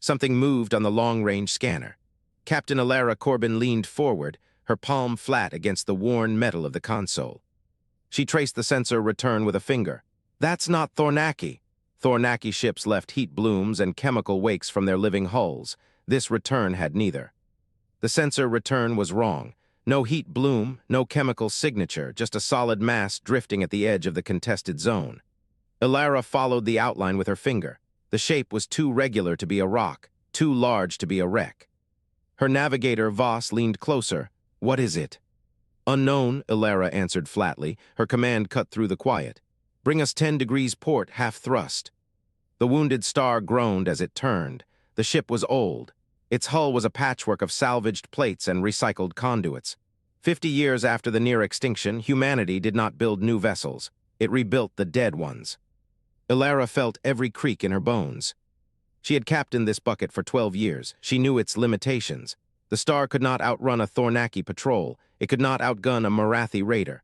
Something moved on the long-range scanner. Captain Elara Corbin leaned forward, her palm flat against the worn metal of the console. She traced the sensor return with a finger. That's not Thornaki. Thornaki ships left heat blooms and chemical wakes from their living hulls. This return had neither. The sensor return was wrong. No heat bloom, no chemical signature, just a solid mass drifting at the edge of the contested zone. Elara followed the outline with her finger. The shape was too regular to be a rock, too large to be a wreck. Her navigator, Voss, leaned closer. What is it? Unknown, Elara answered flatly, her command cut through the quiet. Bring us 10 degrees port, half thrust. The wounded star groaned as it turned. The ship was old. Its hull was a patchwork of salvaged plates and recycled conduits. 50 years after the near-extinction, humanity did not build new vessels. It rebuilt the dead ones. Elara felt every creak in her bones. She had captained this bucket for 12 years. She knew its limitations. The star could not outrun a Thornaki patrol. It could not outgun a Marathi raider.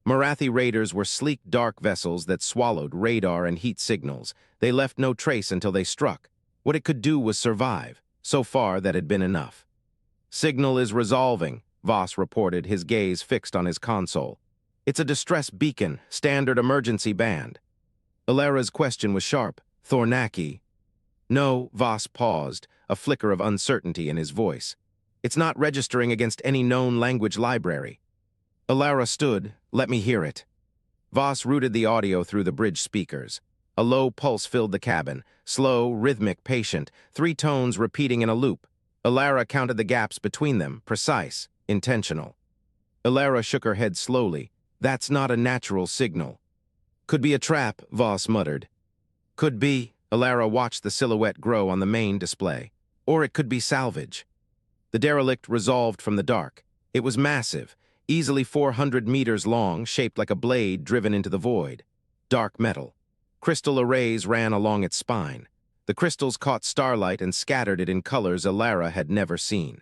Marathi raiders were sleek, dark vessels that swallowed radar and heat signals. They left no trace until they struck. What it could do was survive. So far, that had been enough. Signal is resolving, Voss reported, his gaze fixed on his console. It's a distress beacon, standard emergency band. Elara's question was sharp. Thornaki. No, Voss paused, a flicker of uncertainty in his voice. It's not registering against any known language library. Elara stood. Let me hear it. Voss routed the audio through the bridge speakers. A low pulse filled the cabin, slow, rhythmic, patient, 3 tones repeating in a loop. Elara counted the gaps between them, precise, intentional. Elara shook her head slowly. That's not a natural signal. Could be a trap, Voss muttered. Could be. Elara watched the silhouette grow on the main display. Or it could be salvage. The derelict resolved from the dark. It was massive, easily 400 meters long, shaped like a blade driven into the void. Dark metal. Crystal arrays ran along its spine. The crystals caught starlight and scattered it in colors Elara had never seen.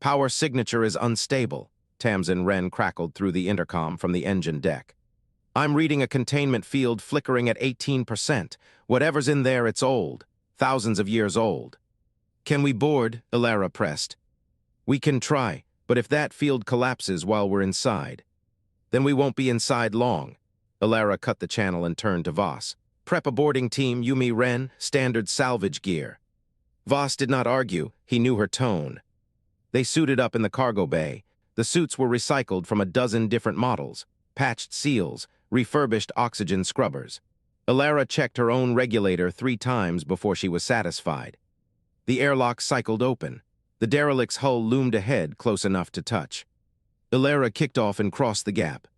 Power signature is unstable, Tamsin Wren crackled through the intercom from the engine deck. I'm reading a containment field flickering at 18%. Whatever's in there, it's old. Thousands of years old. Can we board? Elara pressed. We can try, but if that field collapses while we're inside, then we won't be inside long. Elara cut the channel and turned to Voss. Prep a boarding team, Yumi Wren, standard salvage gear. Voss did not argue. He knew her tone. They suited up in the cargo bay. The suits were recycled from a dozen different models, patched seals, refurbished oxygen scrubbers. Elara checked her own regulator 3 times before she was satisfied. The airlock cycled open. The derelict's hull loomed ahead, close enough to touch. Elara kicked off and crossed the gap.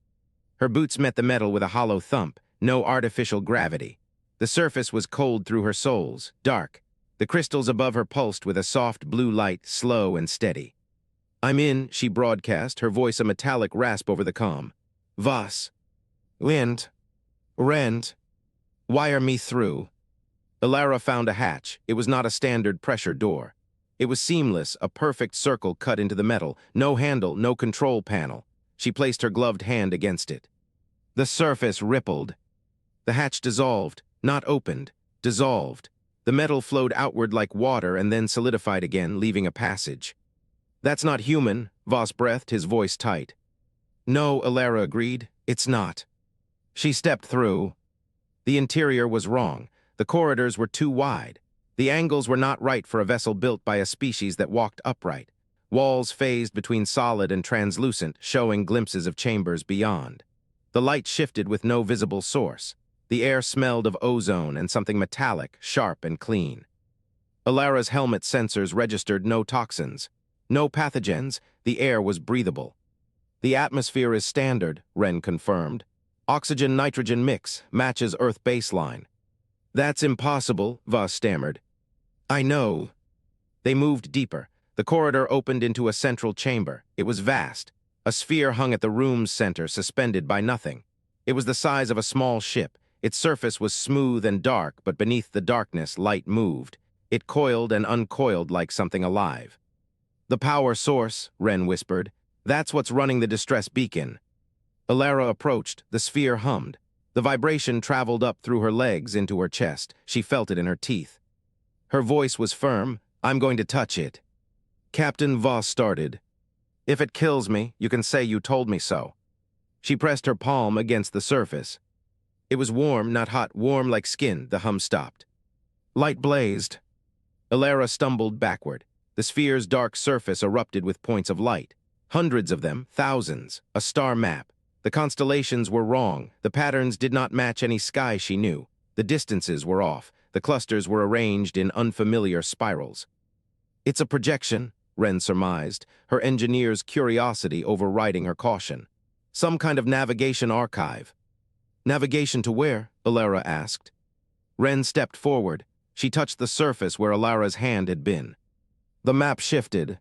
Her boots met the metal with a hollow thump, no artificial gravity. The surface was cold through her soles, dark. The crystals above her pulsed with a soft blue light, slow and steady. I'm in, she broadcast, her voice a metallic rasp over the comm. Voss. Wind. Rend. Wire me through. Elara found a hatch. It was not a standard pressure door. It was seamless, a perfect circle cut into the metal, no handle, no control panel. She placed her gloved hand against it. The surface rippled. The hatch dissolved, not opened, dissolved. The metal flowed outward like water and then solidified again, leaving a passage. That's not human, Voss breathed, his voice tight. No, Elara agreed, it's not. She stepped through. The interior was wrong. The corridors were too wide. The angles were not right for a vessel built by a species that walked upright. Walls phased between solid and translucent, showing glimpses of chambers beyond. The light shifted with no visible source. The air smelled of ozone and something metallic, sharp and clean. Elara's helmet sensors registered no toxins, no pathogens. The air was breathable. The atmosphere is standard, Wren confirmed. Oxygen-nitrogen mix matches Earth baseline. That's impossible, Voss stammered. I know. They moved deeper. The corridor opened into a central chamber. It was vast. A sphere hung at the room's center, suspended by nothing. It was the size of a small ship. Its surface was smooth and dark, but beneath the darkness, light moved. It coiled and uncoiled like something alive. The power source, Wren whispered. That's what's running the distress beacon. Elara approached. The sphere hummed. The vibration traveled up through her legs into her chest. She felt it in her teeth. Her voice was firm. "I'm going to touch it." Captain Voss started. "If it kills me, you can say you told me so." She pressed her palm against the surface. It was warm, not hot, warm like skin. The hum stopped. Light blazed. Elara stumbled backward. The sphere's dark surface erupted with points of light. Hundreds of them, thousands, a star map. The constellations were wrong. The patterns did not match any sky she knew. The distances were off. The clusters were arranged in unfamiliar spirals. "It's a projection," Wren surmised, her engineer's curiosity overriding her caution. "Some kind of navigation archive." "Navigation to where?" Elara asked. Wren stepped forward. She touched the surface where Elara's hand had been. The map shifted.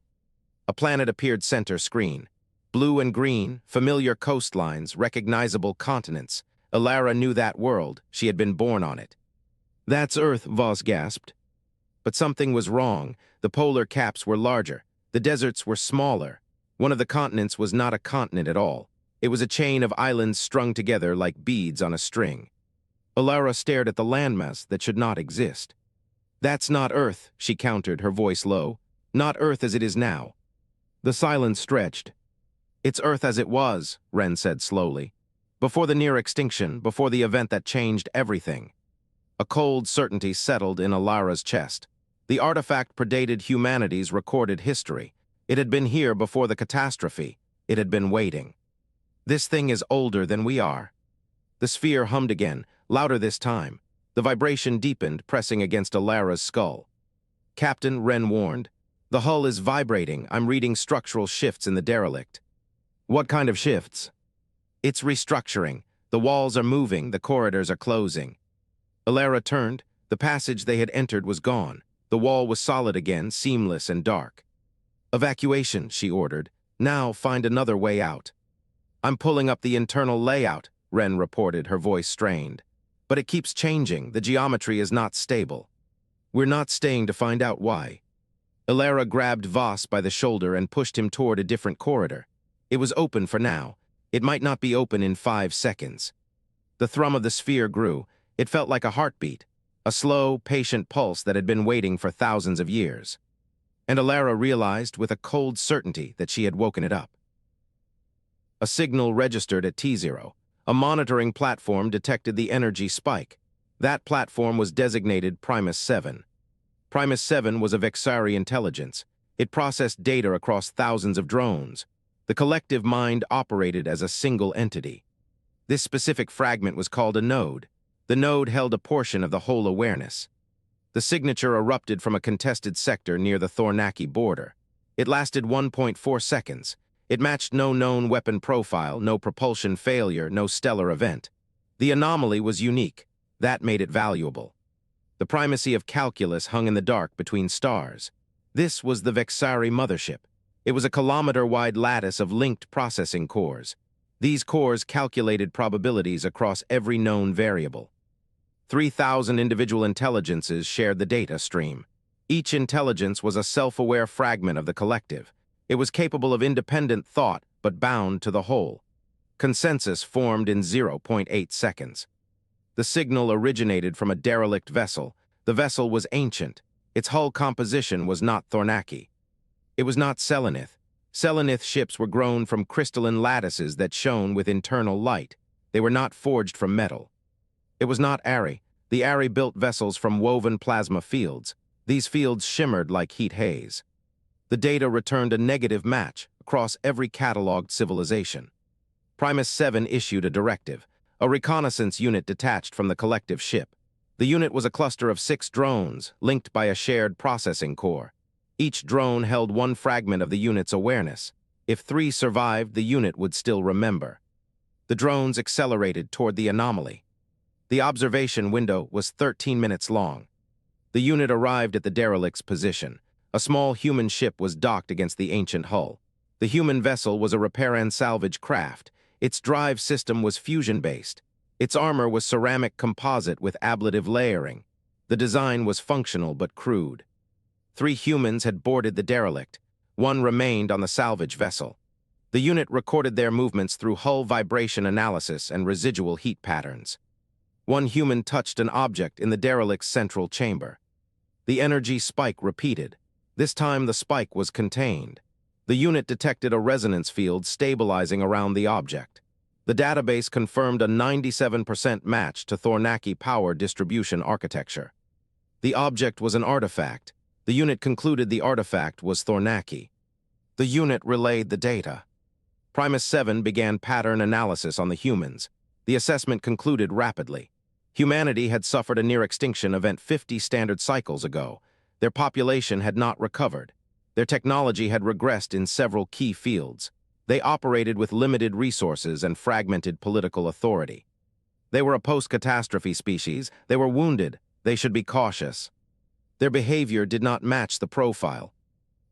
A planet appeared center screen. Blue and green, familiar coastlines, recognizable continents. Elara knew that world. She had been born on it. "That's Earth," Voss gasped. But something was wrong. The polar caps were larger. The deserts were smaller. One of the continents was not a continent at all. It was a chain of islands strung together like beads on a string. Elara stared at the landmass that should not exist. "That's not Earth," she countered, her voice low. "Not Earth as it is now." The silence stretched. "It's Earth as it was," Wren said slowly. "Before the near-extinction, before the event that changed everything." A cold certainty settled in Elara's chest. The artifact predated humanity's recorded history. It had been here before the catastrophe. It had been waiting. "This thing is older than we are." The sphere hummed again, louder this time. The vibration deepened, pressing against Elara's skull. "Captain," Wren warned, "the hull is vibrating. I'm reading structural shifts in the derelict." "What kind of shifts?" "It's restructuring. The walls are moving, the corridors are closing." Elara turned. The passage they had entered was gone. The wall was solid again, seamless and dark. "Evacuation," she ordered. "Now find another way out." "I'm pulling up the internal layout," Wren reported, her voice strained. "But it keeps changing. The geometry is not stable." "We're not staying to find out why." Elara grabbed Voss by the shoulder and pushed him toward a different corridor. It was open for now. It might not be open in 5 seconds. The thrum of the sphere grew. It felt like a heartbeat, a slow, patient pulse that had been waiting for thousands of years. And Elara realized with a cold certainty that she had woken it up. A signal registered at T0. A monitoring platform detected the energy spike. That platform was designated Primus 7. Primus 7 was a Vexari intelligence. It processed data across thousands of drones. The collective mind operated as a single entity. This specific fragment was called a node. The node held a portion of the whole awareness. The signature erupted from a contested sector near the Thornaki border. It lasted 1.4 seconds. It matched no known weapon profile, no propulsion failure, no stellar event. The anomaly was unique. That made it valuable. The primacy of calculus hung in the dark between stars. This was the Vexari mothership. It was a kilometer-wide lattice of linked processing cores. These cores calculated probabilities across every known variable. 3,000 individual intelligences shared the data stream. Each intelligence was a self-aware fragment of the collective. It was capable of independent thought, but bound to the whole. Consensus formed in 0.8 seconds. The signal originated from a derelict vessel. The vessel was ancient. Its hull composition was not Thornaki. It was not Selenith. Selenith ships were grown from crystalline lattices that shone with internal light. They were not forged from metal. It was not Ari. The Ari built vessels from woven plasma fields. These fields shimmered like heat haze. The data returned a negative match across every cataloged civilization. Primus 7 issued a directive. A reconnaissance unit detached from the collective ship. The unit was a cluster of 6 drones, linked by a shared processing core. Each drone held one fragment of the unit's awareness. If 3 survived, the unit would still remember. The drones accelerated toward the anomaly. The observation window was 13 minutes long. The unit arrived at the derelict's position. A small human ship was docked against the ancient hull. The human vessel was a repair and salvage craft. Its drive system was fusion-based. Its armor was ceramic composite with ablative layering. The design was functional but crude. 3 humans had boarded the derelict. 1 remained on the salvage vessel. The unit recorded their movements through hull vibration analysis and residual heat patterns. 1 human touched an object in the derelict's central chamber. The energy spike repeated. This time the spike was contained. The unit detected a resonance field stabilizing around the object. The database confirmed a 97% match to Thornaki power distribution architecture. The object was an artifact. The unit concluded the artifact was Thornaki. The unit relayed the data. Primus 7 began pattern analysis on the humans. The assessment concluded rapidly. Humanity had suffered a near-extinction event 50 standard cycles ago. Their population had not recovered. Their technology had regressed in several key fields. They operated with limited resources and fragmented political authority. They were a post-catastrophe species. They were wounded. They should be cautious. Their behavior did not match the profile.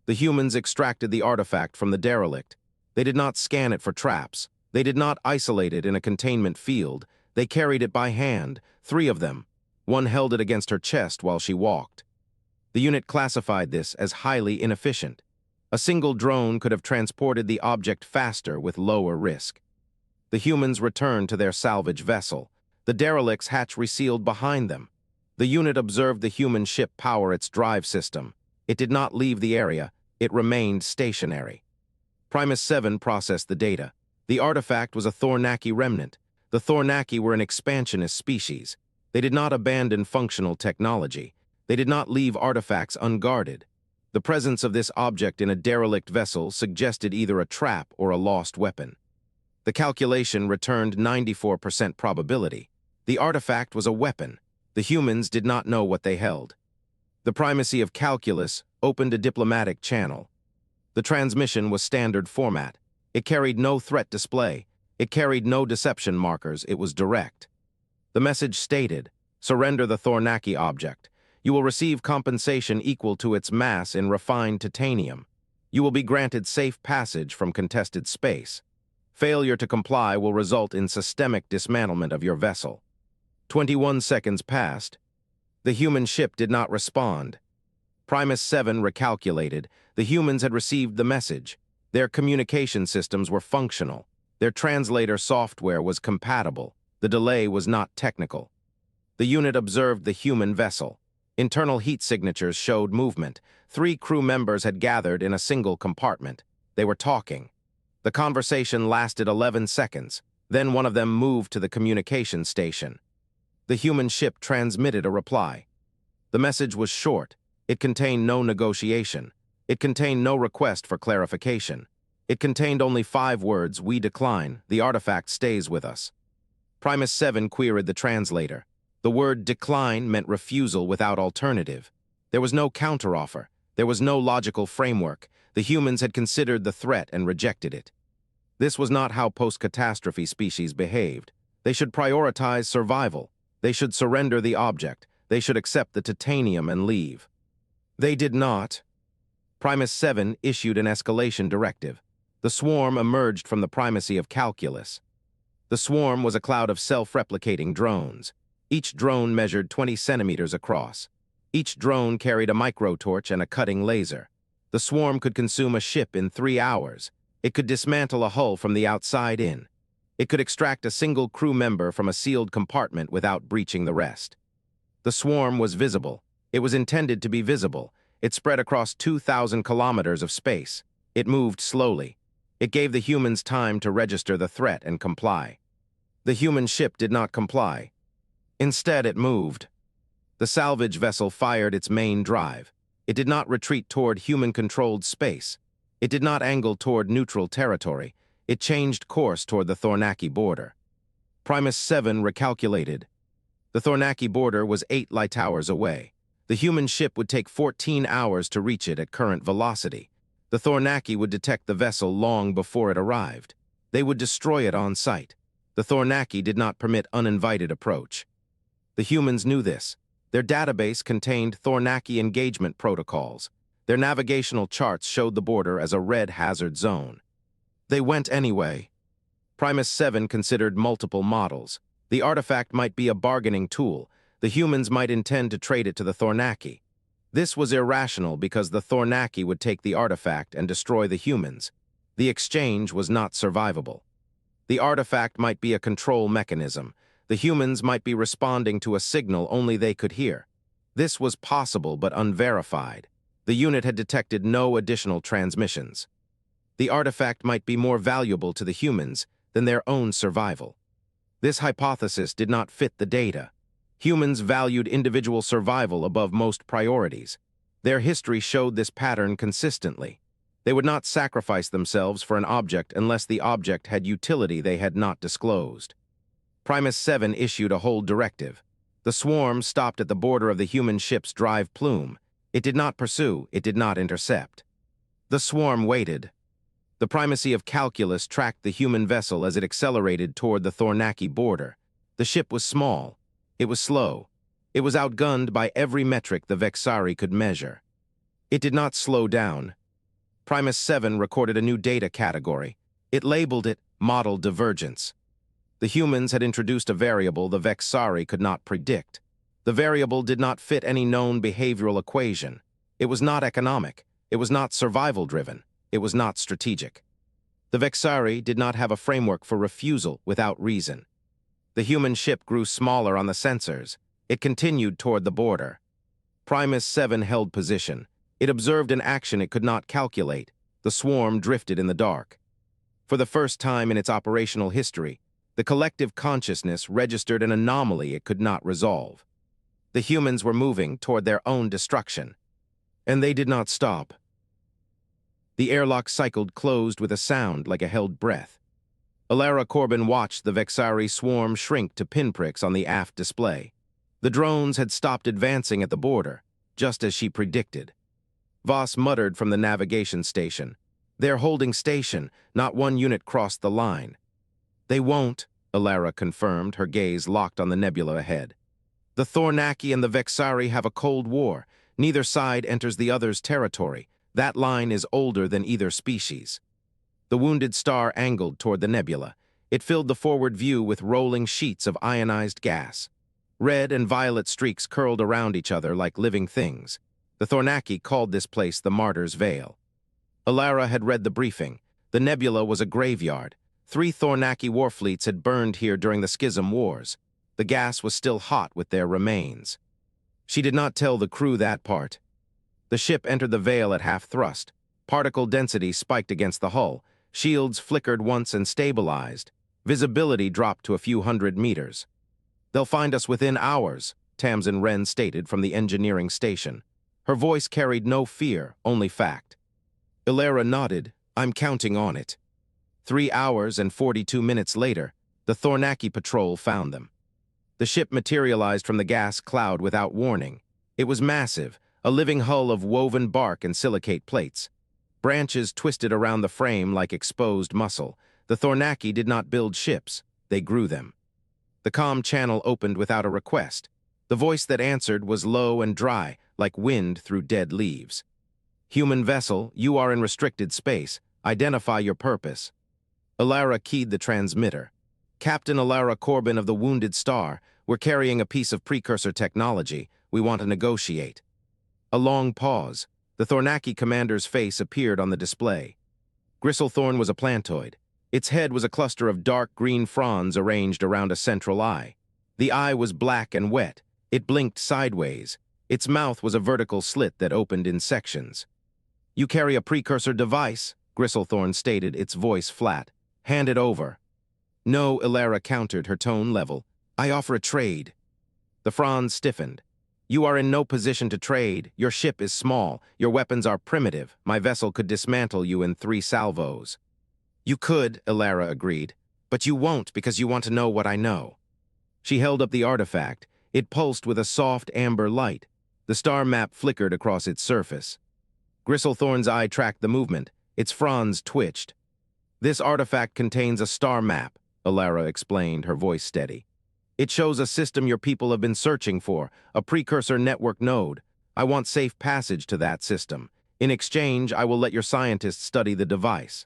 The humans extracted the artifact from the derelict. They did not scan it for traps. They did not isolate it in a containment field. They carried it by hand, 3 of them. One held it against her chest while she walked. The unit classified this as highly inefficient. A single drone could have transported the object faster with lower risk. The humans returned to their salvage vessel. The derelict's hatch resealed behind them. The unit observed the human ship power its drive system. It did not leave the area. It remained stationary. Primus 7 processed the data. The artifact was a Thornaki remnant. The Thornaki were an expansionist species. They did not abandon functional technology. They did not leave artifacts unguarded. The presence of this object in a derelict vessel suggested either a trap or a lost weapon. The calculation returned 94% probability. The artifact was a weapon. The humans did not know what they held. The primacy of calculus opened a diplomatic channel. The transmission was standard format. It carried no threat display. It carried no deception markers. It was direct. The message stated, "Surrender the Thornaki object. You will receive compensation equal to its mass in refined titanium. You will be granted safe passage from contested space. Failure to comply will result in systemic dismantlement of your vessel." 21 seconds passed. The human ship did not respond. Primus 7 recalculated. The humans had received the message. Their communication systems were functional. Their translator software was compatible. The delay was not technical. The unit observed the human vessel. Internal heat signatures showed movement. 3 crew members had gathered in a single compartment. They were talking. The conversation lasted 11 seconds. Then one of them moved to the communication station. The human ship transmitted a reply. The message was short. It contained no negotiation. It contained no request for clarification. It contained only 5 words: "We decline. The artifact stays with us." Primus 7 queried the translator. The word decline meant refusal without alternative. There was no counteroffer. There was no logical framework. The humans had considered the threat and rejected it. This was not how post-catastrophe species behaved. They should prioritize survival. They should surrender the object. They should accept the titanium and leave. They did not. Primus 7 issued an escalation directive. The swarm emerged from the primacy of calculus. The swarm was a cloud of self-replicating drones. Each drone measured 20 centimeters across. Each drone carried a microtorch and a cutting laser. The swarm could consume a ship in 3 hours. It could dismantle a hull from the outside in. It could extract a single crew member from a sealed compartment without breaching the rest. The swarm was visible. It was intended to be visible. It spread across 2,000 kilometers of space. It moved slowly. It gave the humans time to register the threat and comply. The human ship did not comply. Instead, it moved. The salvage vessel fired its main drive. It did not retreat toward human-controlled space. It did not angle toward neutral territory. It changed course toward the Thornaki border. Primus 7 recalculated. The Thornaki border was 8 light hours away. The human ship would take 14 hours to reach it at current velocity. The Thornaki would detect the vessel long before it arrived. They would destroy it on sight. The Thornaki did not permit uninvited approach. The humans knew this. Their database contained Thornaki engagement protocols. Their navigational charts showed the border as a red hazard zone. They went anyway. Primus 7 considered multiple models. The artifact might be a bargaining tool. The humans might intend to trade it to the Thornaki. This was irrational because the Thornaki would take the artifact and destroy the humans. The exchange was not survivable. The artifact might be a control mechanism. The humans might be responding to a signal only they could hear. This was possible but unverified. The unit had detected no additional transmissions. The artifact might be more valuable to the humans than their own survival. This hypothesis did not fit the data. Humans valued individual survival above most priorities. Their history showed this pattern consistently. They would not sacrifice themselves for an object unless the object had utility they had not disclosed. Primus 7 issued a hold directive. The swarm stopped at the border of the human ship's drive plume. It did not pursue, it did not intercept. The swarm waited. The primacy of calculus tracked the human vessel as it accelerated toward the Thornaki border. The ship was small. It was slow. It was outgunned by every metric the Vexari could measure. It did not slow down. Primus 7 recorded a new data category. It labeled it model divergence. The humans had introduced a variable the Vexari could not predict. The variable did not fit any known behavioral equation. It was not economic. It was not survival-driven. It was not strategic. The Vexari did not have a framework for refusal without reason. The human ship grew smaller on the sensors. It continued toward the border. Primus 7 held position. It observed an action it could not calculate. The swarm drifted in the dark. For the first time in its operational history, the collective consciousness registered an anomaly it could not resolve. The humans were moving toward their own destruction. And they did not stop. The airlock cycled closed with a sound like a held breath. Elara Corbin watched the Vexari swarm shrink to pinpricks on the aft display. The drones had stopped advancing at the border, just as she predicted. Voss muttered from the navigation station. "They're holding station, not one unit crossed the line." "They won't," Elara confirmed, her gaze locked on the nebula ahead. "The Thornaki and the Vexari have a cold war. Neither side enters the other's territory. That line is older than either species." The wounded star angled toward the nebula. It filled the forward view with rolling sheets of ionized gas. Red and violet streaks curled around each other like living things. The Thornaki called this place the Martyr's Vale. Elara had read the briefing. The nebula was a graveyard. 3 Thornaki warfleets had burned here during the Schism Wars. The gas was still hot with their remains. She did not tell the crew that part. The ship entered the Vale at half-thrust. Particle density spiked against the hull. Shields flickered once and stabilized. Visibility dropped to a few hundred meters. "They'll find us within hours," Tamsin Wren stated from the engineering station. Her voice carried no fear, only fact. Elara nodded. "I'm counting on it." 3 hours and 42 minutes later, the Thornaki patrol found them. The ship materialized from the gas cloud without warning. It was massive, a living hull of woven bark and silicate plates. Branches twisted around the frame like exposed muscle. The Thornaki did not build ships, they grew them. The comm channel opened without a request. The voice that answered was low and dry, like wind through dead leaves. "Human vessel, you are in restricted space. Identify your purpose." Elara keyed the transmitter. "Captain Elara Corbin of the Wounded Star, we're carrying a piece of precursor technology. We want to negotiate." A long pause. The Thornaki commander's face appeared on the display. Gristlethorn was a plantoid. Its head was a cluster of dark green fronds arranged around a central eye. The eye was black and wet. It blinked sideways. Its mouth was a vertical slit that opened in sections. "You carry a precursor device," Gristlethorn stated, its voice flat. "Hand it over." "No," Elara countered, her tone level. "I offer a trade." The fronds stiffened. "You are in no position to trade. Your ship is small. Your weapons are primitive. My vessel could dismantle you in 3 salvos." "You could," Elara agreed, "but you won't because you want to know what I know." She held up the artifact. It pulsed with a soft amber light. The star map flickered across its surface. Gristlethorn's eye tracked the movement. Its fronds twitched. "This artifact contains a star map," Elara explained, her voice steady. "It shows a system your people have been searching for, a precursor network node. I want safe passage to that system. In exchange, I will let your scientists study the device."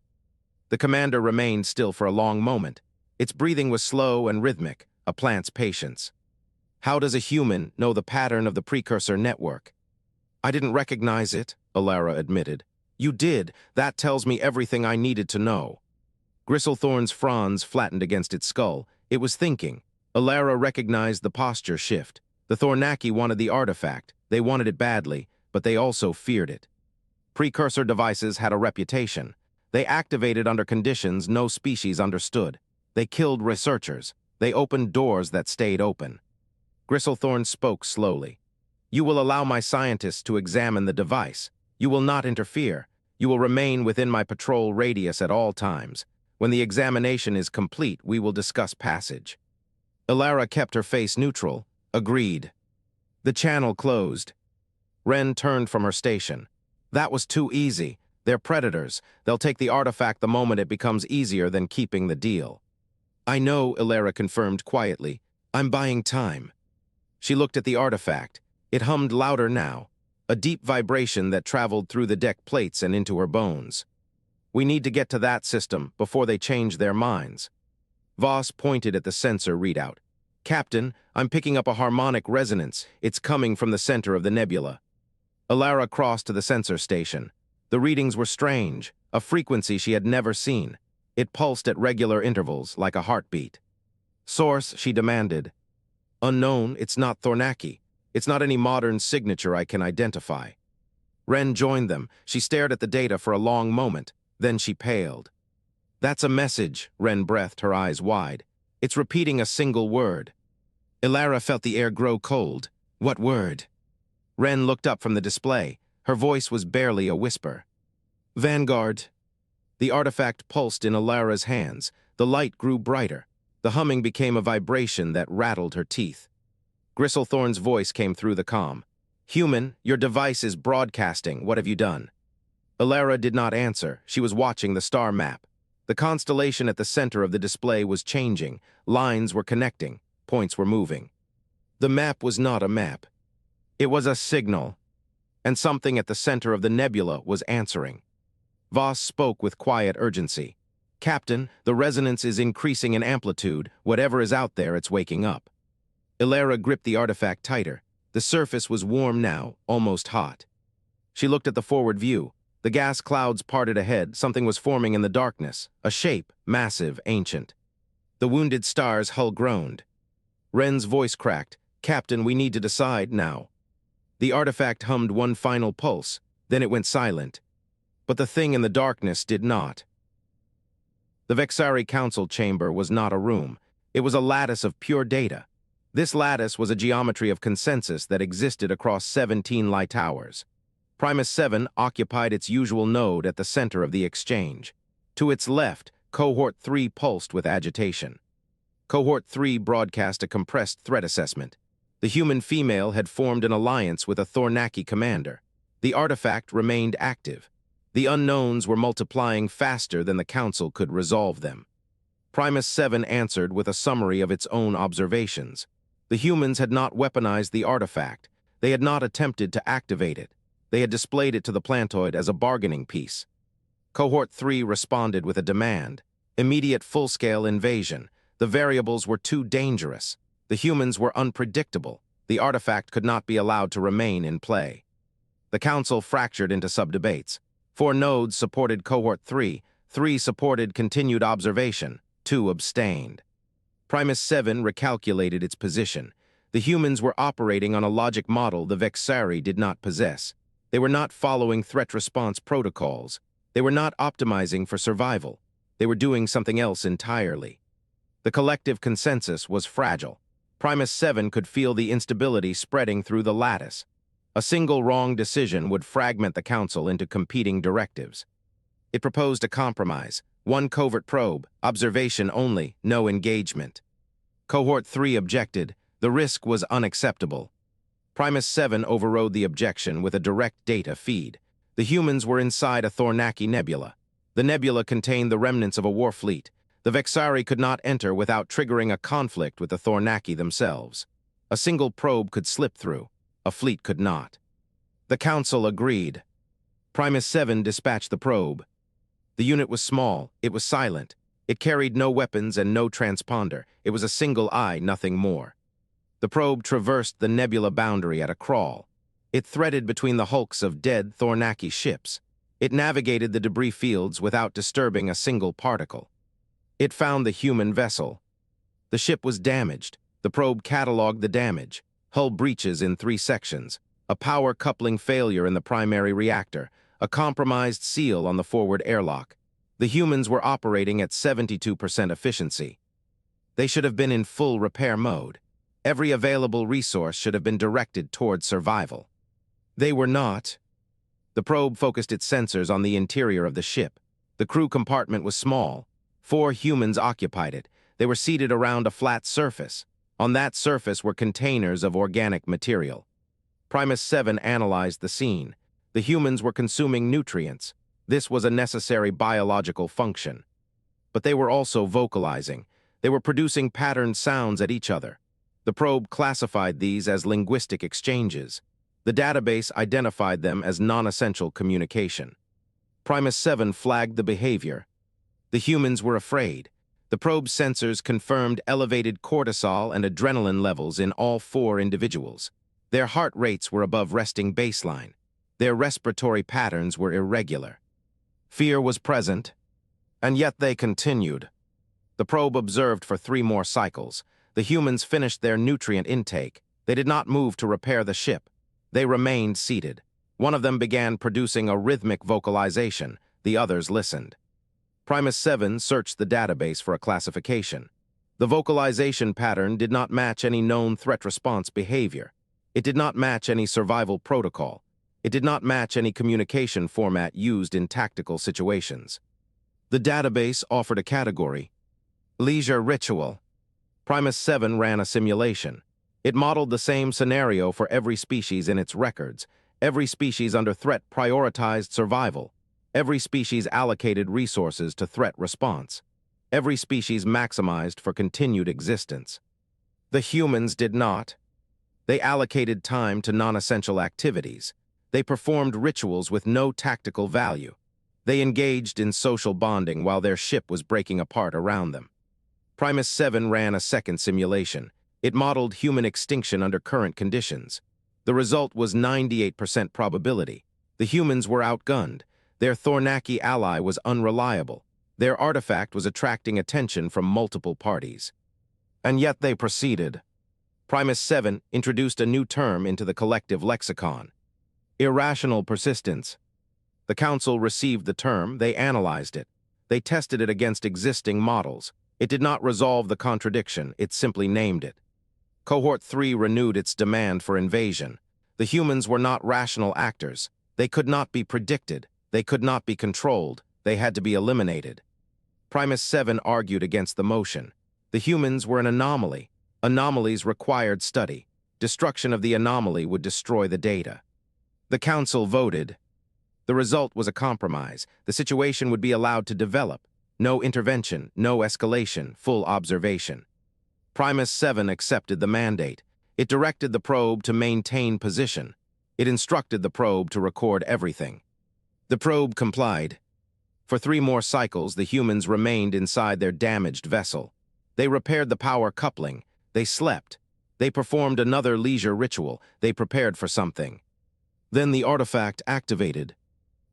The commander remained still for a long moment. Its breathing was slow and rhythmic, a plant's patience. "How does a human know the pattern of the precursor network?" "I didn't recognize it," Elara admitted. "You did. That tells me everything I needed to know." Gristlethorn's fronds flattened against its skull. It was thinking. Elara recognized the posture shift. The Thornaki wanted the artifact. They wanted it badly, but they also feared it. Precursor devices had a reputation. They activated under conditions no species understood. They killed researchers. They opened doors that stayed open. Gristlethorn spoke slowly. You will allow my scientists to examine the device. You will not interfere. You will remain within my patrol radius at all times. When the examination is complete, we will discuss passage. Elara kept her face neutral. Agreed. The channel closed. Ren turned from her station. That was too easy. They're predators. They'll take the artifact the moment it becomes easier than keeping the deal. I know, Elara confirmed quietly. I'm buying time. She looked at the artifact. It hummed louder now, a deep vibration that traveled through the deck plates and into her bones. We need to get to that system before they change their minds. Voss pointed at the sensor readout. Captain, I'm picking up a harmonic resonance. It's coming from the center of the nebula. Elara crossed to the sensor station. The readings were strange, a frequency she had never seen. It pulsed at regular intervals, like a heartbeat. Source, she demanded. Unknown, it's not Thornaki. It's not any modern signature I can identify. Ren joined them. She stared at the data for a long moment. Then she paled. That's a message, Ren breathed, her eyes wide. It's repeating a single word. Elara felt the air grow cold. What word? Ren looked up from the display. Her voice was barely a whisper. Vanguard. The artifact pulsed in Elara's hands. The light grew brighter. The humming became a vibration that rattled her teeth. Gristlethorn's voice came through the comm. Human, your device is broadcasting. What have you done? Elara did not answer. She was watching the star map. The constellation at the center of the display was changing. Lines were connecting. Points were moving. The map was not a map. It was a signal. And something at the center of the nebula was answering. Voss spoke with quiet urgency. Captain, the resonance is increasing in amplitude. Whatever is out there, it's waking up. Elara gripped the artifact tighter. The surface was warm now, almost hot. She looked at the forward view. The gas clouds parted ahead. Something was forming in the darkness. A shape, massive, ancient. The wounded star's hull groaned. Ren's voice cracked. Captain, we need to decide now. The artifact hummed one final pulse. Then it went silent. But the thing in the darkness did not. The Vexari Council chamber was not a room. It was a lattice of pure data. This lattice was a geometry of consensus that existed across 17 light towers. Primus 7 occupied its usual node at the center of the exchange. To its left, Cohort 3 pulsed with agitation. Cohort 3 broadcast a compressed threat assessment. The human female had formed an alliance with a Thornaki commander. The artifact remained active. The unknowns were multiplying faster than the Council could resolve them. Primus 7 answered with a summary of its own observations. The humans had not weaponized the artifact. They had not attempted to activate it. They had displayed it to the plantoid as a bargaining piece. Cohort 3 responded with a demand. Immediate full-scale invasion. The variables were too dangerous. The humans were unpredictable. The artifact could not be allowed to remain in play. The Council fractured into sub-debates. 4 nodes supported Cohort 3, 3 supported continued observation, 2 abstained. Primus 7 recalculated its position. The humans were operating on a logic model the Vexari did not possess. They were not following threat response protocols. They were not optimizing for survival. They were doing something else entirely. The collective consensus was fragile. Primus 7 could feel the instability spreading through the lattice. A single wrong decision would fragment the Council into competing directives. It proposed a compromise. 1 covert probe, observation only, no engagement. Cohort 3 objected. The risk was unacceptable. Primus 7 overrode the objection with a direct data feed. The humans were inside a Thornaki nebula. The nebula contained the remnants of a war fleet. The Vexari could not enter without triggering a conflict with the Thornaki themselves. A single probe could slip through. A fleet could not. The Council agreed. Primus 7 dispatched the probe. The unit was small. It was silent. It carried no weapons and no transponder. It was a single eye, nothing more. The probe traversed the nebula boundary at a crawl. It threaded between the hulks of dead Thornaki ships. It navigated the debris fields without disturbing a single particle. It found the human vessel. The ship was damaged. The probe cataloged the damage. Hull breaches in 3 sections. A power coupling failure in the primary reactor, a compromised seal on the forward airlock. The humans were operating at 72% efficiency. They should have been in full repair mode. Every available resource should have been directed toward survival. They were not. The probe focused its sensors on the interior of the ship. The crew compartment was small. 4 humans occupied it. They were seated around a flat surface. On that surface were containers of organic material. Primus 7 analyzed the scene. The humans were consuming nutrients. This was a necessary biological function. But they were also vocalizing. They were producing patterned sounds at each other. The probe classified these as linguistic exchanges. The database identified them as non-essential communication. Primus 7 flagged the behavior. The humans were afraid. The probe's sensors confirmed elevated cortisol and adrenaline levels in all 4 individuals. Their heart rates were above resting baseline. Their respiratory patterns were irregular. Fear was present, and yet they continued. The probe observed for 3 more cycles. The humans finished their nutrient intake. They did not move to repair the ship. They remained seated. One of them began producing a rhythmic vocalization. The others listened. Primus 7 searched the database for a classification. The vocalization pattern did not match any known threat response behavior. It did not match any survival protocol. It did not match any communication format used in tactical situations. The database offered a category: leisure ritual. Primus 7 ran a simulation. It modeled the same scenario for every species in its records. Every species under threat prioritized survival. Every species allocated resources to threat response. Every species maximized for continued existence. The humans did not. They allocated time to non-essential activities. They performed rituals with no tactical value. They engaged in social bonding while their ship was breaking apart around them. Primus 7 ran a second simulation. It modeled human extinction under current conditions. The result was 98% probability. The humans were outgunned. Their Thornaki ally was unreliable. Their artifact was attracting attention from multiple parties. And yet they proceeded. Primus 7 introduced a new term into the collective lexicon: irrational persistence. The Council received the term, they analyzed it. They tested it against existing models. It did not resolve the contradiction, it simply named it. Cohort 3 renewed its demand for invasion. The humans were not rational actors. They could not be predicted. They could not be controlled. They had to be eliminated. Primus 7 argued against the motion. The humans were an anomaly. Anomalies required study. Destruction of the anomaly would destroy the data. The Council voted. The result was a compromise. The situation would be allowed to develop. No intervention, no escalation, full observation. Primus 7 accepted the mandate. It directed the probe to maintain position. It instructed the probe to record everything. The probe complied. For 3 more cycles, the humans remained inside their damaged vessel. They repaired the power coupling. They slept. They performed another leisure ritual. They prepared for something. Then the artifact activated.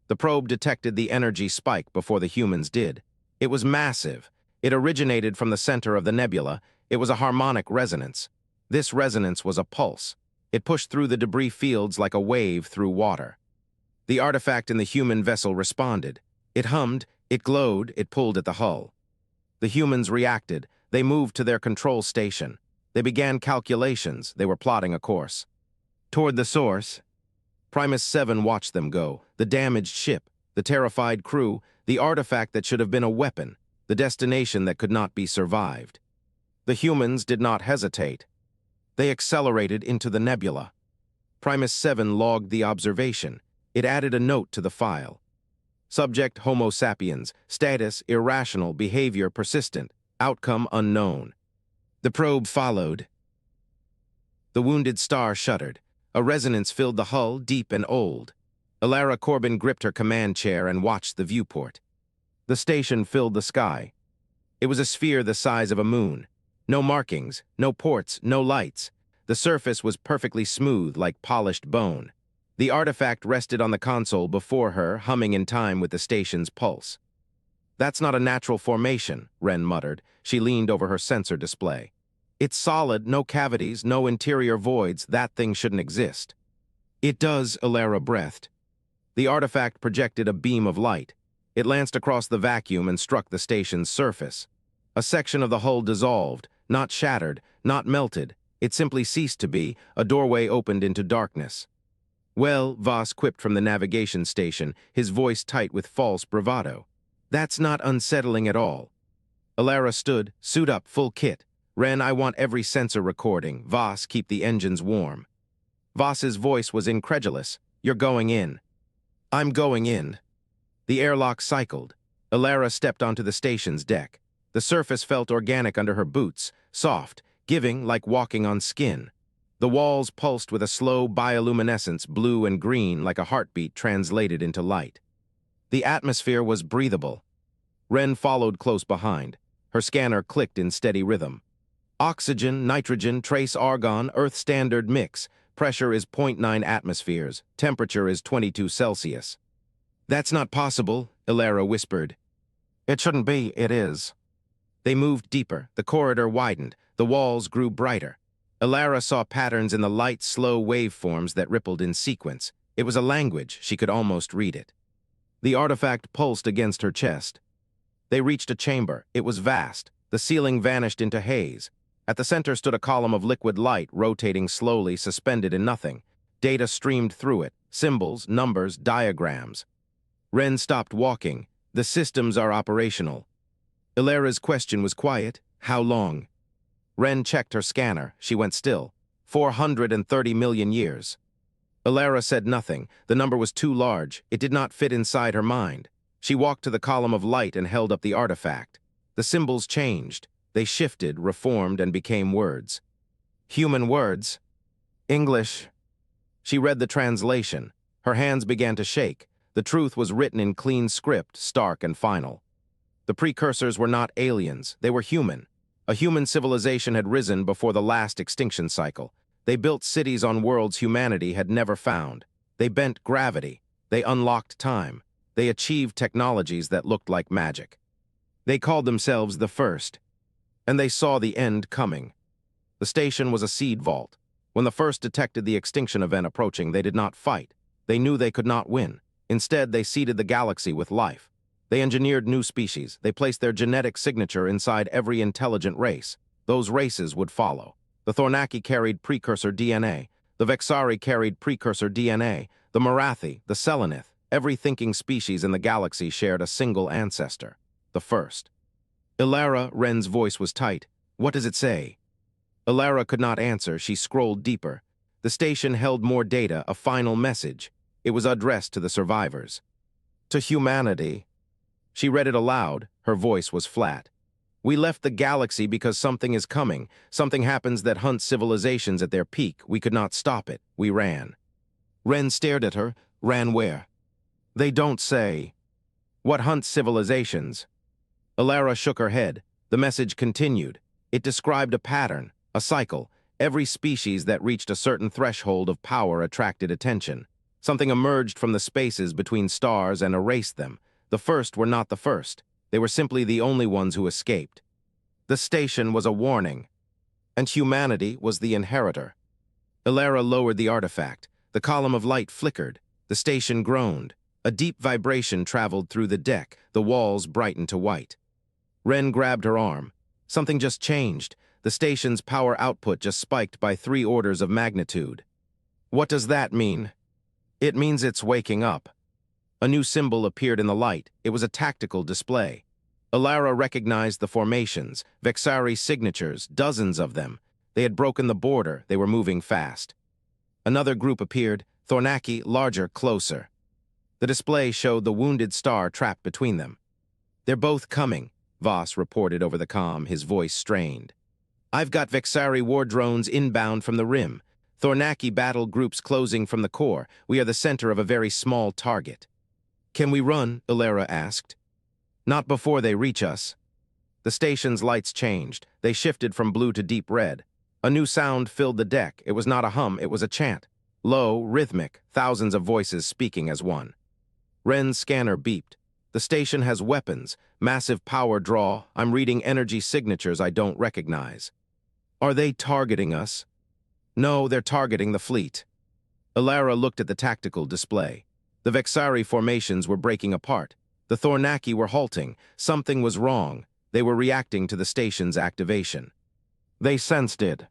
The probe detected the energy spike before the humans did. It was massive. It originated from the center of the nebula. It was a harmonic resonance. This resonance was a pulse. It pushed through the debris fields like a wave through water. The artifact in the human vessel responded. It hummed, it glowed, it pulled at the hull. The humans reacted. They moved to their control station. They began calculations. They were plotting a course. Toward the source, Primus 7 watched them go. The damaged ship, the terrified crew, the artifact that should have been a weapon, the destination that could not be survived. The humans did not hesitate. They accelerated into the nebula. Primus 7 logged the observation. It added a note to the file. Subject Homo sapiens, status irrational, behavior persistent, outcome unknown. The probe followed. The wounded star shuddered. A resonance filled the hull, deep and old. Elara Corbin gripped her command chair and watched the viewport. The station filled the sky. It was a sphere the size of a moon. No markings, no ports, no lights. The surface was perfectly smooth like polished bone. The artifact rested on the console before her, humming in time with the station's pulse. "That's not a natural formation," Wren muttered. She leaned over her sensor display. "It's solid, no cavities, no interior voids. That thing shouldn't exist." It does, Elara breathed. The artifact projected a beam of light. It lanced across the vacuum and struck the station's surface. A section of the hull dissolved, not shattered, not melted. It simply ceased to be. A doorway opened into darkness. Well, Voss quipped from the navigation station, his voice tight with false bravado. That's not unsettling at all. Elara stood, suit up, full kit. Ren, I want every sensor recording. Voss, keep the engines warm. Voss's voice was incredulous. You're going in. I'm going in. The airlock cycled. Elara stepped onto the station's deck. The surface felt organic under her boots, soft, giving like walking on skin. The walls pulsed with a slow bioluminescence, blue and green, like a heartbeat translated into light. The atmosphere was breathable. Ren followed close behind. Her scanner clicked in steady rhythm. Oxygen, nitrogen, trace argon, Earth standard mix. Pressure is 0.9 atmospheres. Temperature is 22 Celsius. That's not possible, Elara whispered. It shouldn't be, it is. They moved deeper. The corridor widened. The walls grew brighter. Elara saw patterns in the light, slow waveforms that rippled in sequence. It was a language. She could almost read it. The artifact pulsed against her chest. They reached a chamber. It was vast. The ceiling vanished into haze. At the center stood a column of liquid light, rotating slowly, suspended in nothing. Data streamed through it. Symbols, numbers, diagrams. Ren stopped walking. The systems are operational. Elara's question was quiet. How long? Ren checked her scanner. She went still. 430 million years. Elara said nothing. The number was too large. It did not fit inside her mind. She walked to the column of light and held up the artifact. The symbols changed. They shifted, reformed, and became words. Human words. English. She read the translation. Her hands began to shake. The truth was written in clean script, stark and final. The precursors were not aliens. They were human. A human civilization had risen before the last extinction cycle. They built cities on worlds humanity had never found. They bent gravity. They unlocked time. They achieved technologies that looked like magic. They called themselves the First. And they saw the end coming. The station was a seed vault. When the First detected the extinction event approaching, they did not fight. They knew they could not win. Instead, they seeded the galaxy with life. They engineered new species. They placed their genetic signature inside every intelligent race. Those races would follow. The Thornaki carried precursor DNA. The Vexari carried precursor DNA. The Marathi, the Selenith, every thinking species in the galaxy shared a single ancestor. The First. Elara, Ren's voice was tight. What does it say? Elara could not answer. She scrolled deeper. The station held more data, a final message. It was addressed to the survivors. To humanity. She read it aloud. Her voice was flat. We left the galaxy because something is coming. Something happens that hunts civilizations at their peak. We could not stop it. We ran. Ren stared at her. Ran where? They don't say. What hunts civilizations? Elara shook her head. The message continued. It described a pattern, a cycle. Every species that reached a certain threshold of power attracted attention. Something emerged from the spaces between stars and erased them. The First were not the first. They were simply the only ones who escaped. The station was a warning, and humanity was the inheritor. Elara lowered the artifact. The column of light flickered. The station groaned. A deep vibration traveled through the deck. The walls brightened to white. Ren grabbed her arm. Something just changed. The station's power output just spiked by 3 orders of magnitude. What does that mean? It means it's waking up. A new symbol appeared in the light. It was a tactical display. Elara recognized the formations, Vexari signatures, dozens of them. They had broken the border. They were moving fast. Another group appeared, Thornaki, larger, closer. The display showed the wounded star trapped between them. They're both coming, Voss reported over the comm, his voice strained. I've got Vexari war drones inbound from the rim. Thornaki battle groups closing from the core. We are the center of a very small target. Can we run? Elara asked. Not before they reach us. The station's lights changed. They shifted from blue to deep red. A new sound filled the deck. It was not a hum, it was a chant. Low, rhythmic, thousands of voices speaking as one. Ren's scanner beeped. The station has weapons, massive power draw. I'm reading energy signatures I don't recognize. Are they targeting us? No, they're targeting the fleet. Elara looked at the tactical display. The Vexari formations were breaking apart. The Thornaki were halting. Something was wrong. They were reacting to the station's activation. They sensed it.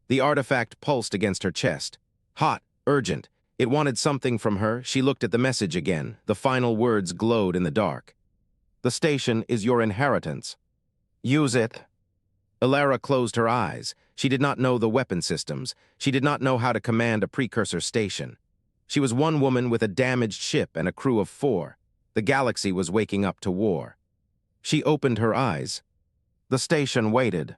The artifact pulsed against her chest. Hot, urgent. It wanted something from her. She looked at the message again. The final words glowed in the dark. The station is your inheritance. Use it. Elara closed her eyes. She did not know the weapon systems. She did not know how to command a precursor station. She was one woman with a damaged ship and a crew of 4. The galaxy was waking up to war. She opened her eyes. The station waited.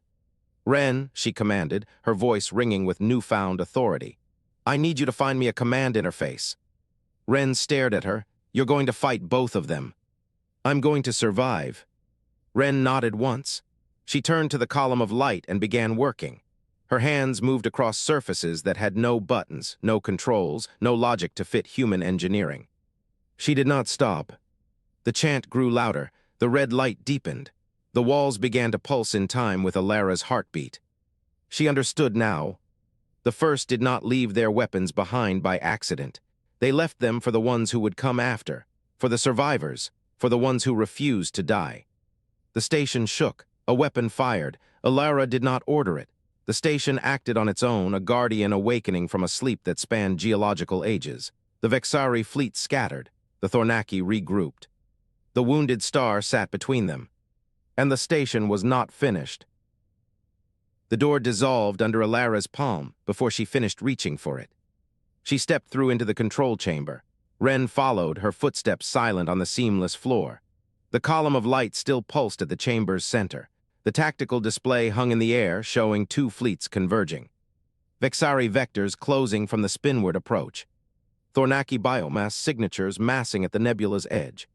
Ren, she commanded, her voice ringing with newfound authority. I need you to find me a command interface. Ren stared at her. You're going to fight both of them. I'm going to survive. Ren nodded once. She turned to the column of light and began working. Her hands moved across surfaces that had no buttons, no controls, no logic to fit human engineering. She did not stop. The chant grew louder. The red light deepened. The walls began to pulse in time with Elara's heartbeat. She understood now. The first did not leave their weapons behind by accident. They left them for the ones who would come after, for the survivors, for the ones who refused to die. The station shook. A weapon fired. Elara did not order it. The station acted on its own, a guardian awakening from a sleep that spanned geological ages. The Vexari fleet scattered. The Thornaki regrouped. The wounded star sat between them. And the station was not finished. The door dissolved under Elara's palm before she finished reaching for it. She stepped through into the control chamber. Ren followed, her footsteps silent on the seamless floor. The column of light still pulsed at the chamber's center. The tactical display hung in the air, showing 2 fleets converging. Vexari vectors closing from the spinward approach. Thornaki biomass signatures massing at the nebula's edge.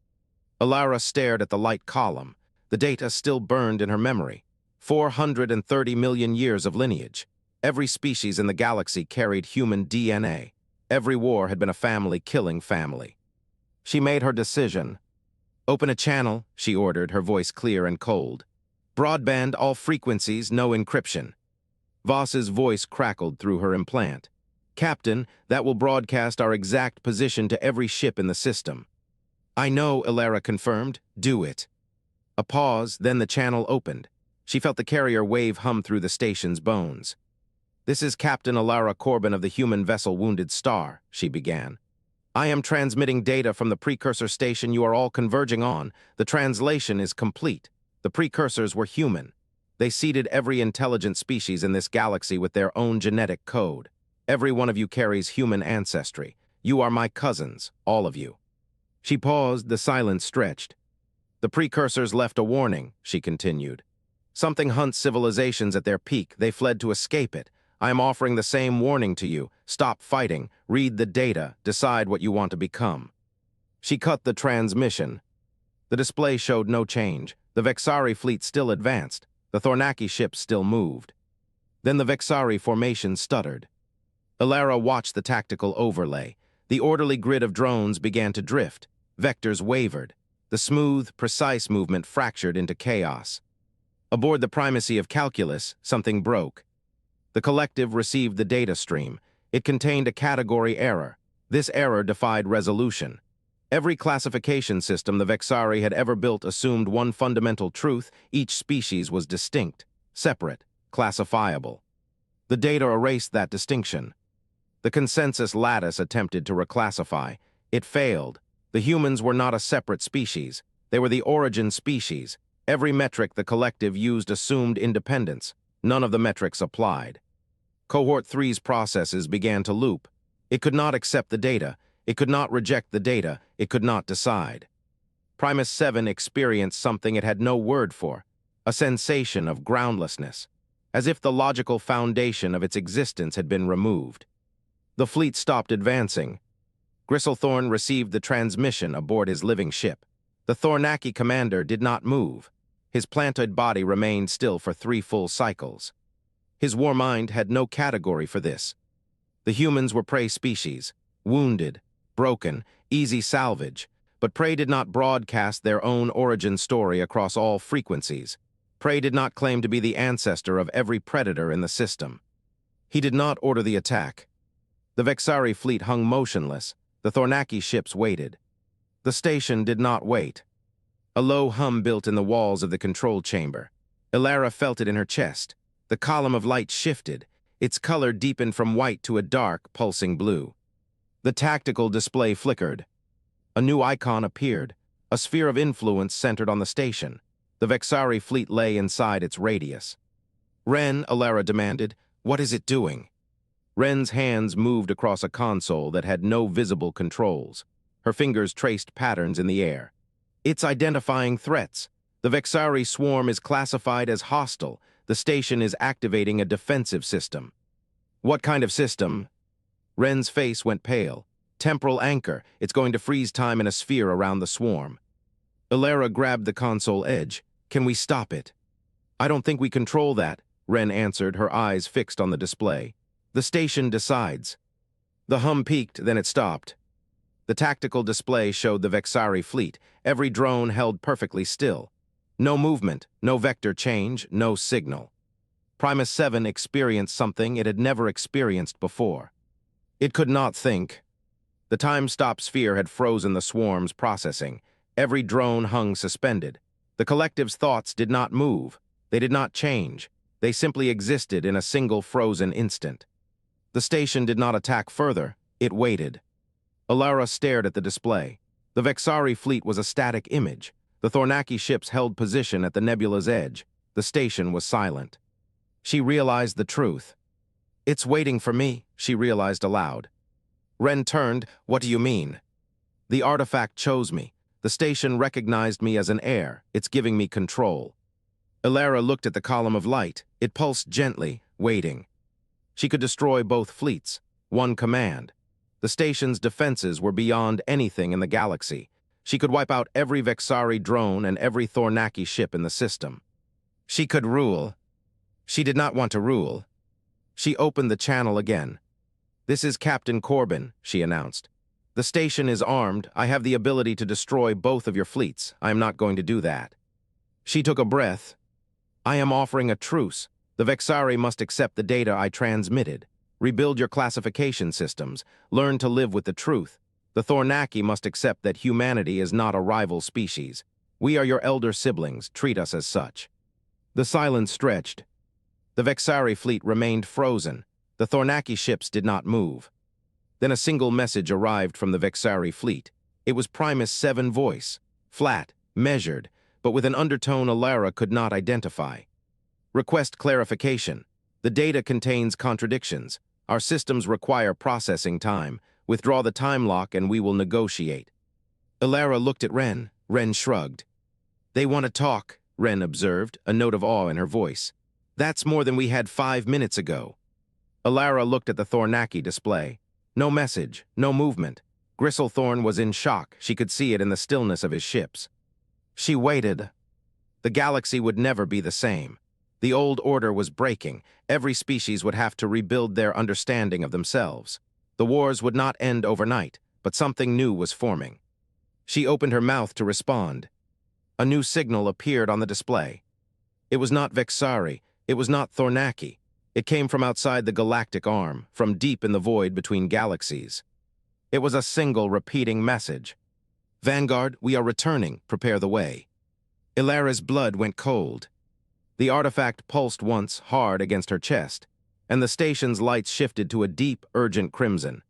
Elara stared at the light column. The data still burned in her memory. 430 million years of lineage. Every species in the galaxy carried human DNA. Every war had been a family killing family. She made her decision. Open a channel, she ordered, her voice clear and cold. Broadband, all frequencies, no encryption. Voss's voice crackled through her implant. Captain, that will broadcast our exact position to every ship in the system. I know, Elara confirmed. Do it. A pause, then the channel opened. She felt the carrier wave hum through the station's bones. This is Captain Elara Corbin of the human vessel Wounded Star, she began. I am transmitting data from the precursor station you are all converging on. The translation is complete. The precursors were human. They seeded every intelligent species in this galaxy with their own genetic code. Every one of you carries human ancestry. You are my cousins, all of you. She paused, the silence stretched. The precursors left a warning, she continued. Something hunts civilizations at their peak. They fled to escape it. I am offering the same warning to you. Stop fighting. Read the data. Decide what you want to become. She cut the transmission. The display showed no change. The Vexari fleet still advanced. The Thornaki ships still moved. Then the Vexari formation stuttered. Elara watched the tactical overlay. The orderly grid of drones began to drift. Vectors wavered. The smooth, precise movement fractured into chaos. Aboard the primacy of calculus, something broke. The collective received the data stream. It contained a category error. This error defied resolution. Every classification system the Vexari had ever built assumed one fundamental truth: each species was distinct, separate, classifiable. The data erased that distinction. The consensus lattice attempted to reclassify. It failed. The humans were not a separate species. They were the origin species. Every metric the collective used assumed independence. None of the metrics applied. Cohort 3's processes began to loop. It could not accept the data. It could not reject the data. It could not decide. Primus 7 experienced something it had no word for, a sensation of groundlessness, as if the logical foundation of its existence had been removed. The fleet stopped advancing. Gristlethorn received the transmission aboard his living ship. The Thornaki commander did not move. His planted body remained still for 3 full cycles. His war mind had no category for this. The humans were prey species, wounded, broken, easy salvage, but prey did not broadcast their own origin story across all frequencies. Prey did not claim to be the ancestor of every predator in the system. He did not order the attack. The Vexari fleet hung motionless. The Thornaki ships waited. The station did not wait. A low hum built in the walls of the control chamber. Elara felt it in her chest. The column of light shifted. Its color deepened from white to a dark, pulsing blue. The tactical display flickered. A new icon appeared, a sphere of influence centered on the station. The Vexari fleet lay inside its radius. "Ren," Elara demanded, "what is it doing?" Ren's hands moved across a console that had no visible controls. Her fingers traced patterns in the air. "It's identifying threats. The Vexari swarm is classified as hostile. The station is activating a defensive system." "What kind of system?" Ren's face went pale. "Temporal anchor. It's going to freeze time in a sphere around the swarm." Elara grabbed the console edge. "Can we stop it?" "I don't think we control that," Ren answered, her eyes fixed on the display. "The station decides." The hum peaked, then it stopped. The tactical display showed the Vexari fleet, every drone held perfectly still. No movement, no vector change, no signal. Primus 7 experienced something it had never experienced before. It could not think. The time-stop sphere had frozen the swarm's processing. Every drone hung suspended. The collective's thoughts did not move. They did not change. They simply existed in a single frozen instant. The station did not attack further. It waited. Elara stared at the display. The Vexari fleet was a static image. The Thornaki ships held position at the nebula's edge. The station was silent. She realized the truth. "It's waiting for me," she realized aloud. Ren turned. "What do you mean?" "The artifact chose me. The station recognized me as an heir. It's giving me control." Elara looked at the column of light. It pulsed gently, waiting. She could destroy both fleets. One command. The station's defenses were beyond anything in the galaxy. She could wipe out every Vexari drone and every Thornaki ship in the system. She could rule. She did not want to rule. She opened the channel again. "This is Captain Corbin," she announced. "The station is armed. I have the ability to destroy both of your fleets. I am not going to do that." She took a breath. "I am offering a truce. The Vexari must accept the data I transmitted. Rebuild your classification systems. Learn to live with the truth. The Thornaki must accept that humanity is not a rival species. We are your elder siblings. Treat us as such." The silence stretched. The Vexari fleet remained frozen. The Thornaki ships did not move. Then a single message arrived from the Vexari fleet. It was Primus 7 voice. Flat, measured, but with an undertone Elara could not identify. "Request clarification. The data contains contradictions. Our systems require processing time. Withdraw the time lock and we will negotiate." Elara looked at Ren. Ren shrugged. "They want to talk," Ren observed, a note of awe in her voice. "That's more than we had 5 minutes ago." Elara looked at the Thornaki display. No message, no movement. Gristlethorn was in shock. She could see it in the stillness of his ships. She waited. The galaxy would never be the same. The old order was breaking. Every species would have to rebuild their understanding of themselves. The wars would not end overnight, but something new was forming. She opened her mouth to respond. A new signal appeared on the display. It was not Vexari. It was not Thornaki. It came from outside the galactic arm, from deep in the void between galaxies. It was a single repeating message. "Vanguard, we are returning. Prepare the way." Elara's blood went cold. The artifact pulsed once, hard against her chest, and the station's lights shifted to a deep, urgent crimson.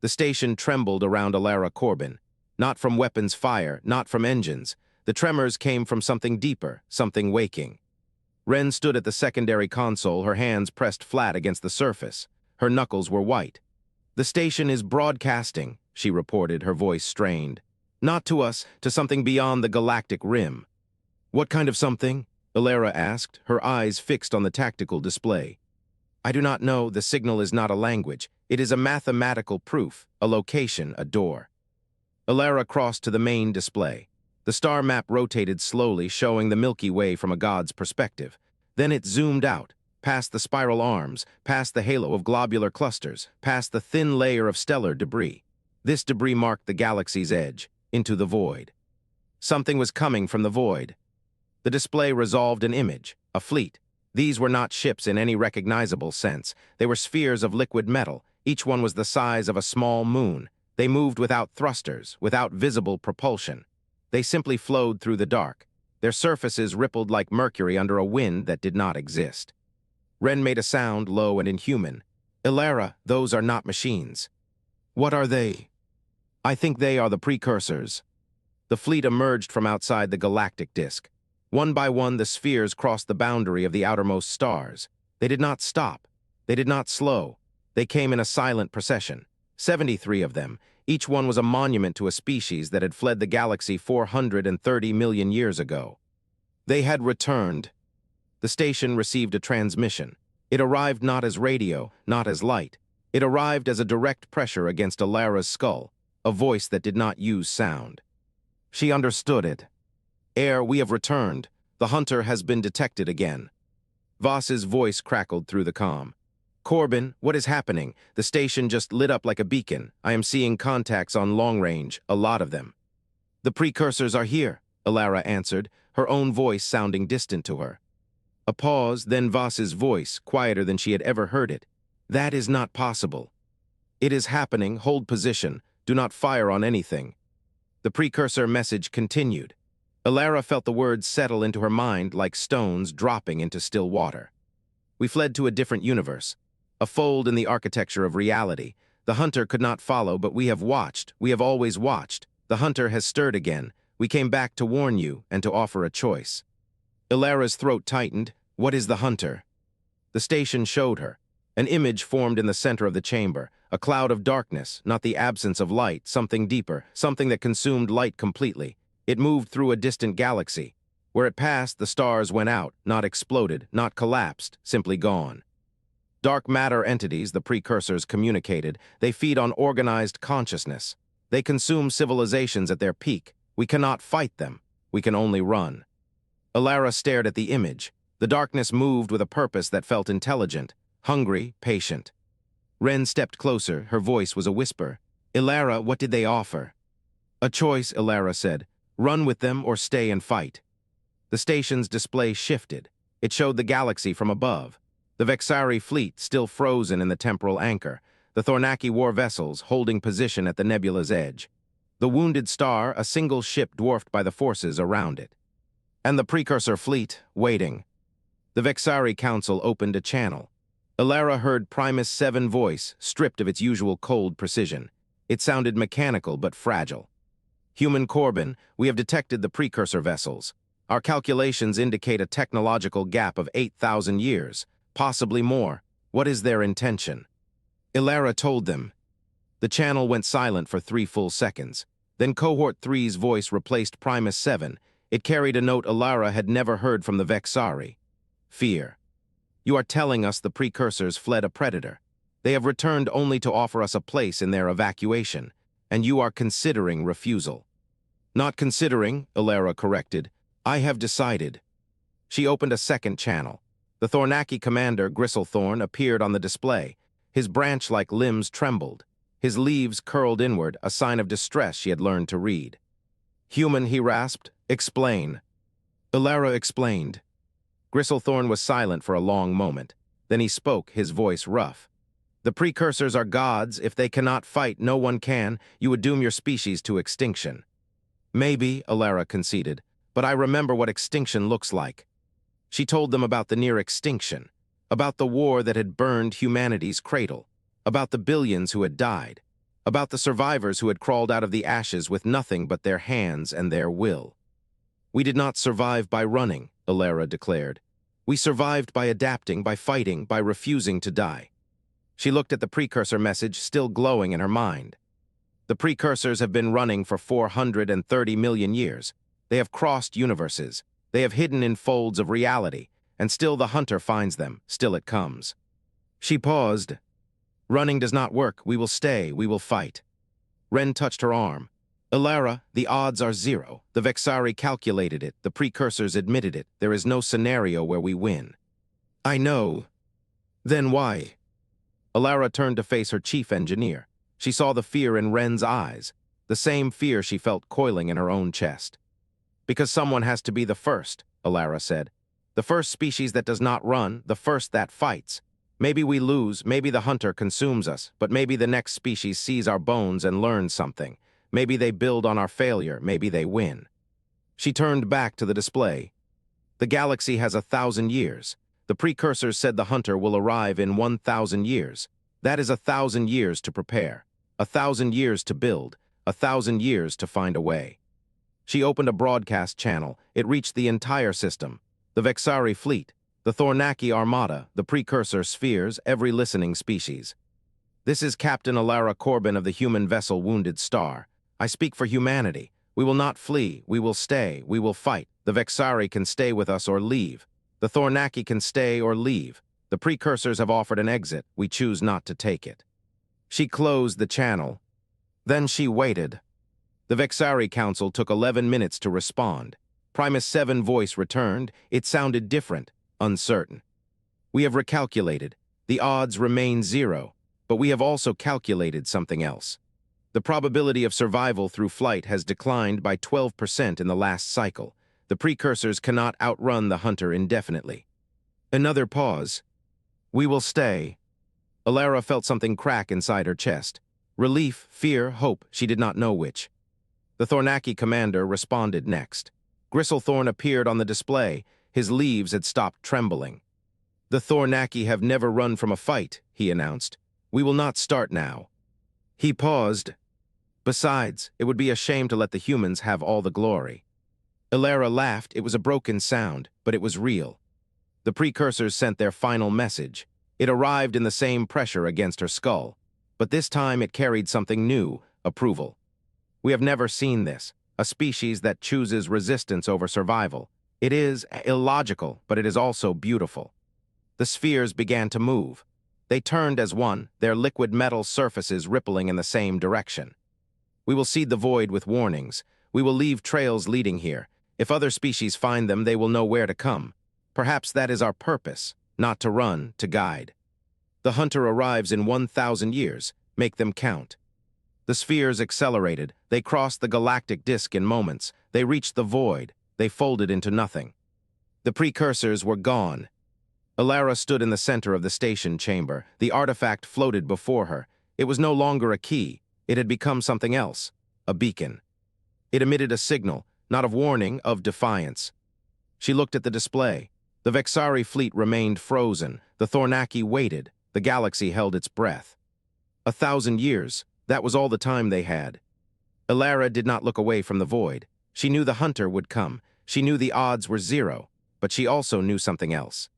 The station trembled around Elara Corbin. Not from weapons fire, not from engines. The tremors came from something deeper, something waking. Ren stood at the secondary console, her hands pressed flat against the surface. Her knuckles were white. "The station is broadcasting," she reported, her voice strained. "Not to us, to something beyond the galactic rim." "What kind of something?" Elara asked, her eyes fixed on the tactical display. "I do not know. The signal is not a language. It is a mathematical proof, a location, a door." Elara crossed to the main display. The star map rotated slowly, showing the Milky Way from a god's perspective. Then it zoomed out, past the spiral arms, past the halo of globular clusters, past the thin layer of stellar debris. This debris marked the galaxy's edge, into the void. Something was coming from the void. The display resolved an image, a fleet. These were not ships in any recognizable sense. They were spheres of liquid metal, Each one was the size of a small moon. They moved without thrusters, without visible propulsion. They simply flowed through the dark. Their surfaces rippled like mercury under a wind that did not exist. Ren made a sound, low and inhuman. Elara, those are not machines. What are they? I think they are the precursors. The fleet emerged from outside the galactic disk. One by one, the spheres crossed the boundary of the outermost stars. They did not stop. They did not slow. They came in a silent procession. 73 of them. Each one was a monument to a species that had fled the galaxy 430 million years ago. They had returned. The station received a transmission. It arrived not as radio, not as light. It arrived as a direct pressure against Elara's skull, a voice that did not use sound. She understood it. "Air, we have returned. The hunter has been detected again." Voss's voice crackled through the comm. "Corbin, what is happening? The station just lit up like a beacon. I am seeing contacts on long range, a lot of them." "The precursors are here," Elara answered, her own voice sounding distant to her. A pause, then Voss's voice, quieter than she had ever heard it. "That is not possible." "It is happening. Hold position. Do not fire on anything." The precursor message continued. Elara felt the words settle into her mind like stones dropping into still water. "We fled to a different universe. A fold in the architecture of reality. The hunter could not follow, but we have watched. We have always watched. The hunter has stirred again. We came back to warn you and to offer a choice." Elara's throat tightened. "What is the hunter?" The station showed her. An image formed in the center of the chamber. A cloud of darkness, not the absence of light, something deeper, something that consumed light completely. It moved through a distant galaxy. Where it passed, the stars went out, not exploded, not collapsed, simply gone. Dark matter entities, the precursors communicated, they feed on organized consciousness. They consume civilizations at their peak. We cannot fight them. We can only run. Elara stared at the image. The darkness moved with a purpose that felt intelligent, hungry, patient. Ren stepped closer. Her voice was a whisper. "Elara, what did they offer?" "A choice," Elara said. "Run with them or stay and fight." The station's display shifted. It showed the galaxy from above. The Vexari fleet still frozen in the temporal anchor. The Thornaki war vessels holding position at the nebula's edge. The wounded star, a single ship dwarfed by the forces around it. And the precursor fleet, waiting. The Vexari Council opened a channel. Elara heard Primus 7 voice, stripped of its usual cold precision. It sounded mechanical but fragile. "Human Corbin, we have detected the precursor vessels. Our calculations indicate a technological gap of 8,000 years, possibly more. What is their intention?" Elara told them. The channel went silent for 3 full seconds. Then Cohort 3's voice replaced Primus 7. It carried a note Elara had never heard from the Vexari. "Fear. You are telling us the precursors fled a predator. They have returned only to offer us a place in their evacuation, and you are considering refusal." "Not considering," Elara corrected. "I have decided." She opened a second channel. The Thornaki commander, Gristlethorn, appeared on the display. His branch-like limbs trembled. His leaves curled inward, a sign of distress she had learned to read. "Human," he rasped. "Explain." Elara explained. Gristlethorn was silent for a long moment. Then he spoke, his voice rough. "The precursors are gods. If they cannot fight, no one can. You would doom your species to extinction." "Maybe," Elara conceded, "but I remember what extinction looks like." She told them about the near-extinction, about the war that had burned humanity's cradle, about the billions who had died, about the survivors who had crawled out of the ashes with nothing but their hands and their will. "We did not survive by running," Elara declared. "We survived by adapting, by fighting, by refusing to die." She looked at the precursor message, still glowing in her mind. "The precursors have been running for 430 million years. They have crossed universes. They have hidden in folds of reality, and still the hunter finds them, still it comes." She paused. "Running does not work. We will stay. We will fight." Ren touched her arm. "Elara, the odds are 0. The Vexari calculated it. The precursors admitted it. There is no scenario where we win." "I know. Then why?" Elara turned to face her chief engineer. She saw the fear in Ren's eyes, the same fear she felt coiling in her own chest. "Because someone has to be the first," Elara said. "The first species that does not run, the first that fights. Maybe we lose, maybe the hunter consumes us, but maybe the next species sees our bones and learns something. Maybe they build on our failure, maybe they win. She turned back to the display. The galaxy has 1,000 years. The precursors said the hunter will arrive in 1,000 years. That is 1,000 years to prepare, 1,000 years to build, 1,000 years to find a way. She opened a broadcast channel. It reached the entire system. The Vexari fleet, the Thornaki armada, the precursor spheres, every listening species. This is Captain Elara Corbin of the human vessel Wounded Star. I speak for humanity. We will not flee. We will stay. We will fight. The Vexari can stay with us or leave. The Thornaki can stay or leave. The precursors have offered an exit. We choose not to take it. She closed the channel. Then she waited. The Vexari Council took 11 minutes to respond. Primus 7 voice returned. It sounded different, uncertain. We have recalculated. The odds remain 0, but we have also calculated something else. The probability of survival through flight has declined by 12% in the last cycle. The precursors cannot outrun the hunter indefinitely. Another pause. We will stay. Elara felt something crack inside her chest. Relief, fear, hope, she did not know which. The Thornaki commander responded next. Gristlethorn appeared on the display. His leaves had stopped trembling. The Thornaki have never run from a fight, he announced. We will not start now. He paused. Besides, it would be a shame to let the humans have all the glory. Elara laughed. It was a broken sound, but it was real. The precursors sent their final message. It arrived in the same pressure against her skull, but this time it carried something new, approval. We have never seen this, a species that chooses resistance over survival. It is illogical, but it is also beautiful. The spheres began to move. They turned as one, their liquid metal surfaces rippling in the same direction. We will seed the void with warnings. We will leave trails leading here. If other species find them, they will know where to come. Perhaps that is our purpose, not to run, to guide. The hunter arrives in 1,000 years. Make them count. The spheres accelerated. They crossed the galactic disk in moments. They reached the void. They folded into nothing. The precursors were gone. Elara stood in the center of the station chamber. The artifact floated before her. It was no longer a key. It had become something else, a beacon. It emitted a signal, not of warning, of defiance. She looked at the display. The Vexari fleet remained frozen. The Thornaki waited. The galaxy held its breath. 1,000 years. That was all the time they had. Elara did not look away from the void. She knew the hunter would come. She knew the odds were 0, but she also knew something else.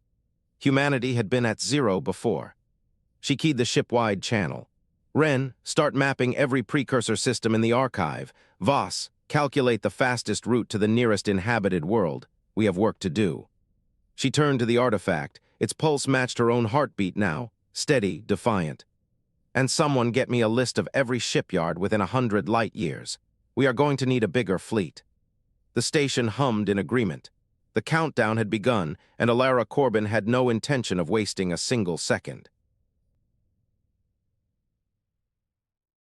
Humanity had been at 0 before. She keyed the ship-wide channel. Ren, start mapping every precursor system in the archive. Voss, calculate the fastest route to the nearest inhabited world. We have work to do. She turned to the artifact. Its pulse matched her own heartbeat now, steady, defiant. And someone get me a list of every shipyard within 100 light years. We are going to need a bigger fleet. The station hummed in agreement. The countdown had begun, and Elara Corbin had no intention of wasting a single second.